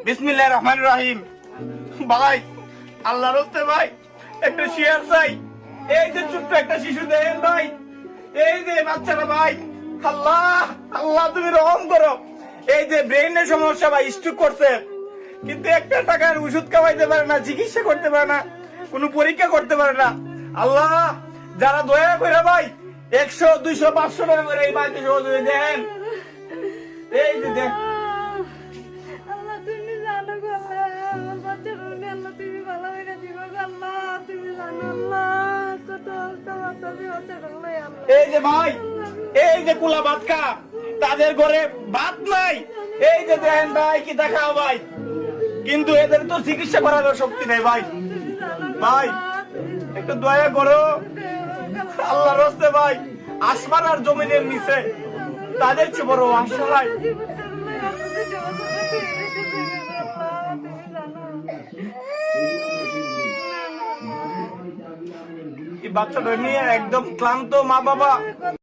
বিসমিল্লাহির রহমানির রহিম। ভাই আল্লাহর রাস্তে ভাই একটা শেয়ার চাই। এই যে ছোট্ট একটা শিশু দেখেন ভাই, এই যে বাচ্চাটা ভাই, আল্লাহ আল্লাহ তুমি রহম করো। এই যে ব্রেনের সমস্যা ভাই, স্ট্রোক করছে, কিন্তু একটা টাকার ওষুধ খাওয়াইতে পারে না, চিকিৎসা করতে পারে না, কোনো পরীক্ষা করতে পারে না। আল্লাহ যারা দয়া করে ভাই 100, 200, 500 টাকা করে এই বাড়িতে সহযোগী দেন। এই যে দেখ আল্লাহ তুমি জানো গো আল্লাহ, আমার বাচ্চার জন্য আল্লাহ তুমি ভালো করে দিবা গো আল্লাহ, তুমি জানো আল্লাহ কত অবস্থা তুমি বাচ্চার জন্য আল্লাহ। এই যে ভাই, এই যে কুলা ভাত খা, তাদের ঘরে ভাত নাই। এই যে দেখেন ভাই কি দেখাও ভাই, কিন্তু এদের তো চিকিৎসা করার শক্তি নেই ভাই। ভাই একটু দয়া করো আল্লাহর রাস্তে ভাই, আসমান আর জমিনের নিচে তাদের চেয়ে বড় অসহায় এই বাচ্চাটা নিয়ে একদম ক্লান্ত মা বাবা।